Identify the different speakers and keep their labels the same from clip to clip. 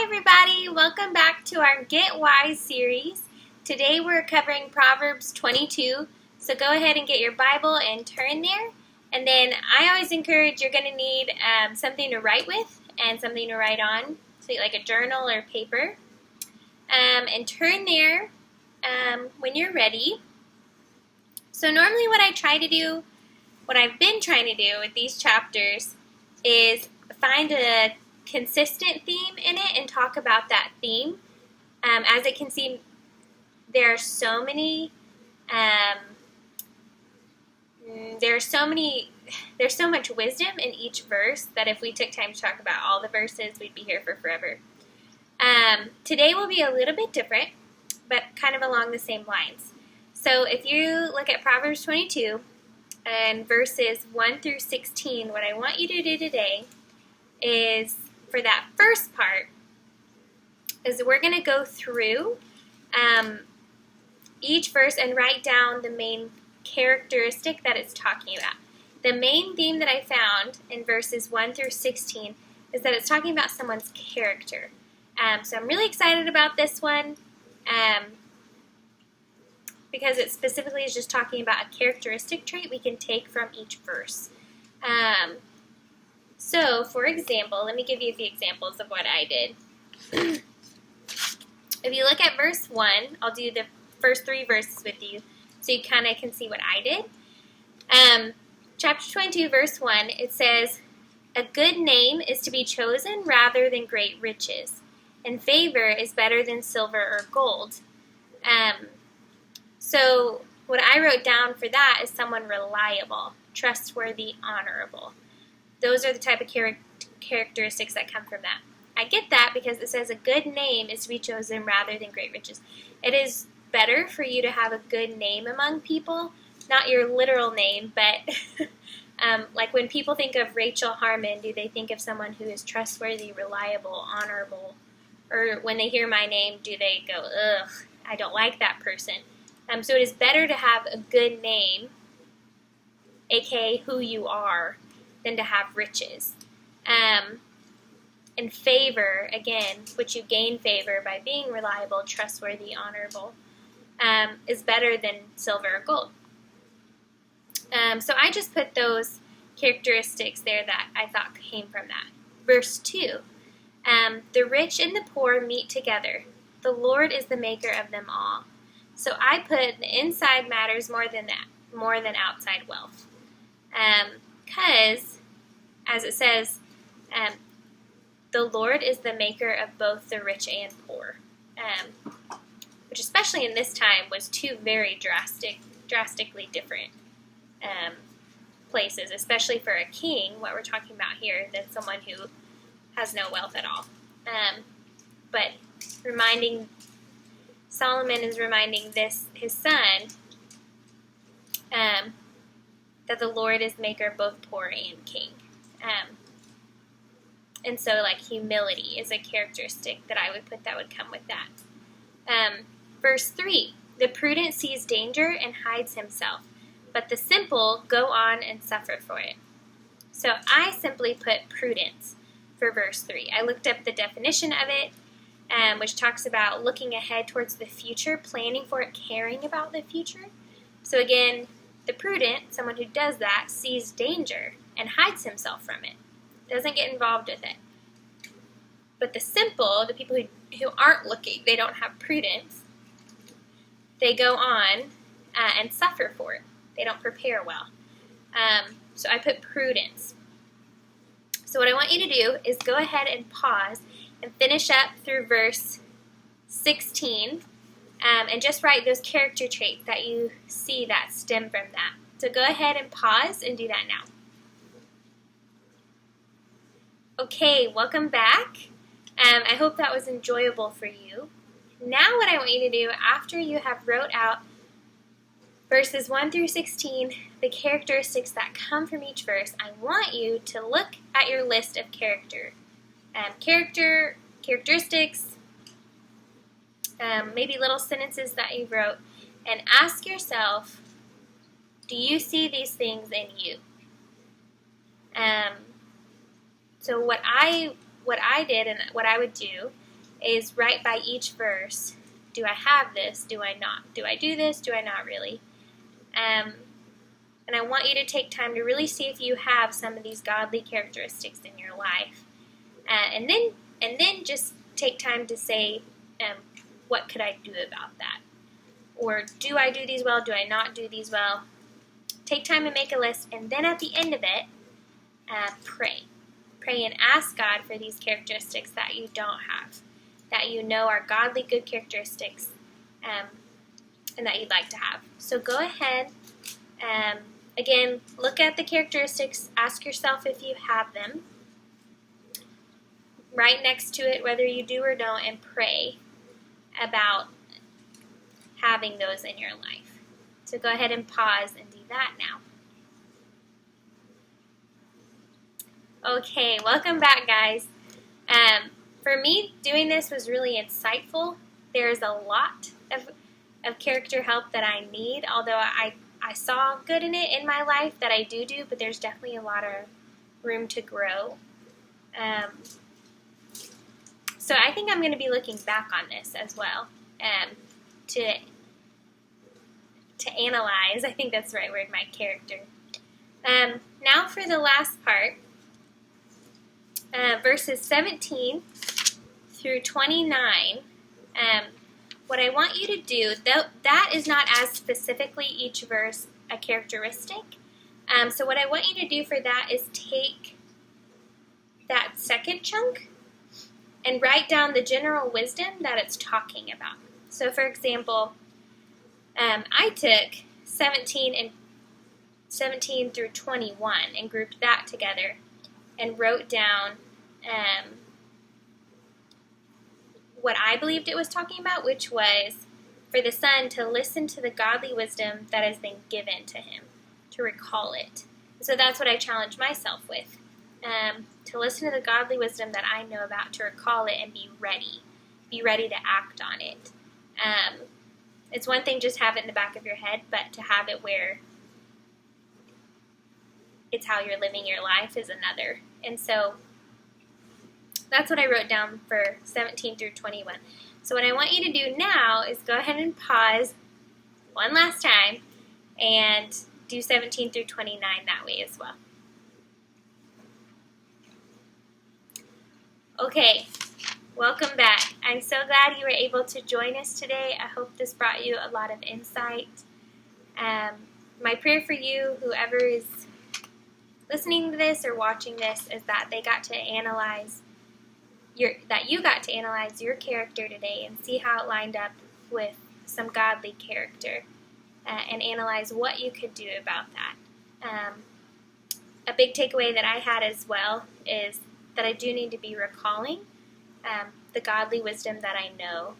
Speaker 1: everybody, welcome back to our Get Wise series. Today we're covering Proverbs 22, so go ahead and get your Bible and turn there. And then I always encourage you're going to need something to write with and something to write on, so like a journal or paper. And turn there when you're ready. So normally what I've been trying to do with these chapters is find a consistent theme in it and talk about that theme. As it can seem, there's so much wisdom in each verse that if we took time to talk about all the verses, we'd be here for forever. Today will be a little bit different, but kind of along the same lines. So if you look at Proverbs 22 and verses 1 through 16, what I want you to do today is, for that first part, is we're going to go through each verse and write down the main characteristic that it's talking about. The main theme that I found in verses 1 through 16 is that it's talking about someone's character. So I'm really excited about this one because it specifically is just talking about a characteristic trait we can take from each verse. So, for example, let me give you a few examples of what I did. If you look at verse 1, I'll do the first 3 verses with you so you kind of can see what I did. Chapter 22, verse 1, it says, "A good name is to be chosen rather than great riches, and favor is better than silver or gold." So what I wrote down for that is someone reliable, trustworthy, honorable. Those are the type of characteristics that come from that. I get that because it says a good name is to be chosen rather than great riches. It is better for you to have a good name among people, not your literal name, but like when people think of Rachel Harmon, do they think of someone who is trustworthy, reliable, honorable? Or when they hear my name, do they go, ugh, I don't like that person? So it is better to have a good name, aka who you are, than to have riches. And favor, again, which you gain favor by being reliable, trustworthy, honorable, is better than silver or gold. So I just put those characteristics there that I thought came from that. Verse 2, "The rich and the poor meet together. The Lord is the maker of them all." So I put the inside matters more than outside wealth. Because, as it says, the Lord is the maker of both the rich and poor, which especially in this time was two very drastically different places, especially for a king, what we're talking about here, than someone who has no wealth at all. But Solomon is reminding his son, that the Lord is the maker of both poor and king. And so, like, humility is a characteristic that I would put that would come with that. Verse 3, "The prudent sees danger and hides himself, but the simple go on and suffer for it." So I simply put prudence for verse 3. I looked up the definition of it, which talks about looking ahead towards the future, planning for it, caring about the future. So again, the prudent, someone who does that, sees danger and hides himself from it, doesn't get involved with it. But the simple, the people who aren't looking, they don't have prudence, they go on and suffer for it. They don't prepare well. So I put prudence. So what I want you to do is go ahead and pause and finish up through verse 16, and just write those character traits that you see that stem from that. So go ahead and pause and do that now. Okay, welcome back. I hope that was enjoyable for you. Now what I want you to do, after you have wrote out verses 1 through 16, the characteristics that come from each verse, I want you to look at your list of characteristics, maybe little sentences that you wrote, and ask yourself, do you see these things in you? So what I did and what I would do is write by each verse, do I have this? Do I not? Do I do this? Do I not really? And I want you to take time to really see if you have some of these godly characteristics in your life. And then just take time to say, what could I do about that? Or do I do these well? Do I not do these well? Take time and make a list, and then at the end of it, pray. Pray and ask God for these characteristics that you don't have, that you know are godly, good characteristics, and that you'd like to have. So go ahead, again, look at the characteristics, ask yourself if you have them, right next to it whether you do or don't, and pray about having those in your life. So go ahead and pause and do that now. Okay, welcome back, guys. For me, doing this was really insightful. There's a lot of character help that I need, although I saw good in it in my life that I do, but there's definitely a lot of room to grow. So I think I'm going to be looking back on this as well, to analyze. I think that's the right word, my character. Now for the last part, verses 17 through 29. What I want you to do, that is not as specifically each verse a characteristic. So what I want you to do for that is take that second chunk and write down the general wisdom that it's talking about. So for example, I took 17 through 21 and grouped that together and wrote down what I believed it was talking about, which was for the son to listen to the godly wisdom that has been given to him, to recall it. So that's what I challenge myself with, to listen to the godly wisdom that I know about, to recall it and be ready to act on it. It's one thing just have it in the back of your head, but to have it where it's how you're living your life is another. And so that's what I wrote down for 17 through 21. So what I want you to do now is go ahead and pause one last time and do 17 through 29 that way as well. Okay, welcome back. I'm so glad you were able to join us today. I hope this brought you a lot of insight. My prayer for you, whoever is listening to this or watching this, is that they got to analyze you got to analyze your character today and see how it lined up with some godly character, and analyze what you could do about that. A big takeaway that I had as well is that I do need to be recalling the godly wisdom that I know,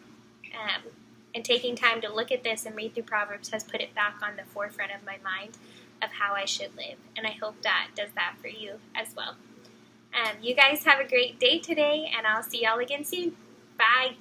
Speaker 1: and taking time to look at this and read through Proverbs has put it back on the forefront of my mind of how I should live, and I hope that does that for you as well. You guys have a great day today, and I'll see y'all again soon. Bye.